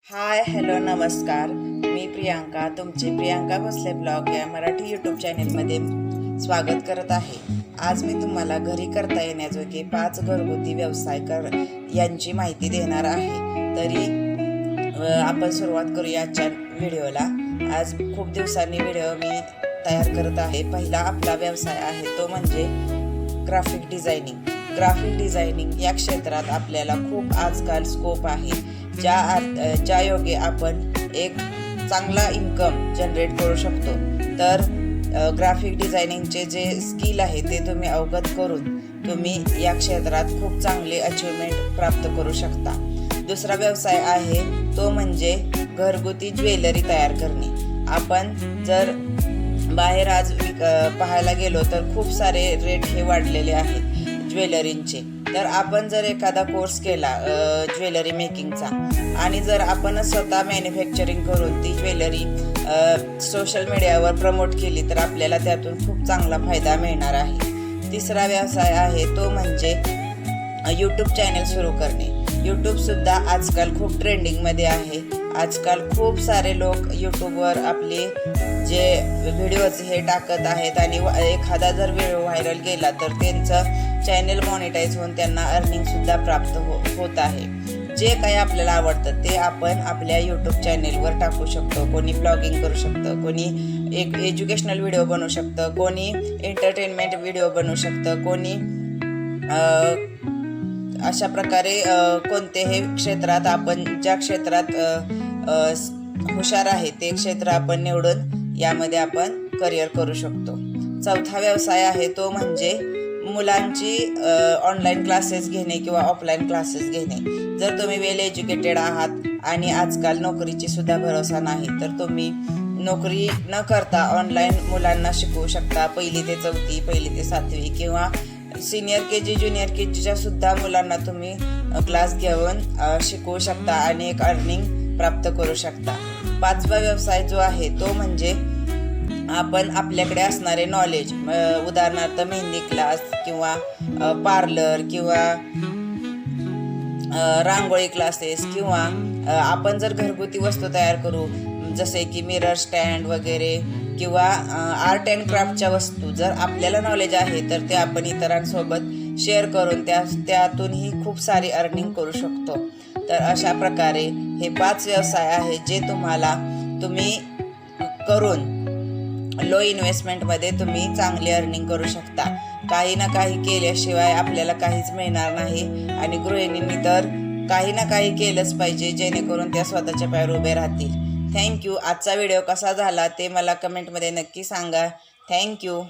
Hi hello नमस्कार, मी प्रियांका, तुमचे Priyanka Bhosale blog या मराठी यूट्यूब चॅनेलमध्ये स्वागत करत आहे। आज मी तुम्हाला घरी करता येण्याजोगे 5 घरगुती व्यवसाय यांची माहिती देणार आहे। तरी आपण सुरुवात करूया आजच्या व्हिडिओला। आज खूप दिवसांनी व्हिडिओ मी तयार करत आहे। पहिला आपला व्यवसाय आहे तो म्हणजे ग्राफिक डिझायनिंग। ग्राफिक डिझायनिंग या क्षेत्रात आपल्याला खूप आजकाल स्कोप आहे, ज्या योगे आपण एक चांगला इन्कम जनरेट करू शकतो। तर ग्राफिक डिझायनिंगचे जे स्किल आहे ते तुम्ही अवगत करून तुम्ही या क्षेत्रात खूप चांगले अचिव्हमेंट प्राप्त करू शकता। दुसरा व्यवसाय आहे तो म्हणजे घरगुती ज्वेलरी तयार करणे। आपण जर बाहेर आज पाहायला गेलो तर खूप सारे रेट हे वाढलेले आहेत ज्वेलरींचे। तर आपण जर एखादा कोर्स केला ज्वेलरी मेकिंगचा आणि जर आपण स्वतः मॅन्युफॅक्चरिंग करून ती ज्वेलरी सोशल मीडियावर प्रमोट केली तर आपल्याला त्यातून खूप चांगला फायदा मिळणार आहे। तिसरा व्यवसाय आहे तो म्हणजे यूट्यूब चॅनल सुरू करणे। यूट्यूबसुद्धा आजकाल खूप ट्रेंडिंगमध्ये आहे। आजकाल खूप सारे लोक यूट्यूबवर आपले जे व्हिडिओज हे टाकत आहेत आणि एखादा जर व्हिडिओ व्हायरल गेला तर त्यांचं चॅनल मॉनिटाईज होऊन त्यांना अर्निंगसुद्धा प्राप्त होत आहे। जे काही आपल्याला आवडतं ते आपण आपल्या यूट्यूब चॅनेलवर टाकू शकतो। कोणी ब्लॉगिंग करू शकतं, कोणी एक एज्युकेशनल व्हिडिओ बनवू शकतं, कोणी एंटरटेनमेंट व्हिडिओ बनवू शकतं, कोणी अशा प्रकारे कोणतेही क्षेत्रात आपण ज्या क्षेत्रात हुशार आहे ते क्षेत्र आपण निवडून यामध्ये आपण करिअर करू शकतो। चौथा व्यवसाय आहे तो म्हणजे मुलांची ऑनलाईन क्लासेस घेणे किंवा ऑफलाईन क्लासेस घेणे। जर तुम्ही वेल एज्युकेटेड आहात आणि आजकाल नोकरीची सुद्धा भरोसा नाही तर तुम्ही नोकरी न करता ऑनलाईन मुलांना शिकवू शकता। 1ली ते 4थी, 1ली ते 7वी किंवा सिनियर KG ज्युनियर KGच्या सुद्धा मुलांना तुम्ही क्लास घेऊन शिकवू शकता आणि एक अर्निंग प्राप्त करू शकता। 5वा व्यवसाय जो आहे तो म्हणजे आपण आपल्याकडे असणारे नॉलेज, उदाहरणार्थ मेहंदी क्लास किंवा पार्लर किंवा रांगोळी क्लासेस किंवा आपण जर घरगुती वस्तू तयार करू जसे की मिरर स्टँड वगैरे किंवा आर्ट अँड क्राफ्टच्या वस्तू जर आपल्याला नॉलेज आहे तर ते आपण इतरांसोबत शेअर करून त्यातूनही खूप सारी अर्निंग करू शकतो। तर अशा प्रकारे हे 5 व्यवसाय आहेत जे तुम्ही करून लो इन्व्हेस्टमेंटमध्ये तुम्ही चांगली अर्निंग करू शकता। काही ना काही केल्याशिवाय आपल्याला काहीच मिळणार नाही आणि गृहिणींनी तर काही ना काही केलंच पाहिजे जेणेकरून त्या स्वतःच्या पायावर उभे राहतील। थँक्यू। आजचा व्हिडिओ कसा झाला ते मला कमेंटमध्ये नक्की सांगा। थँक्यू।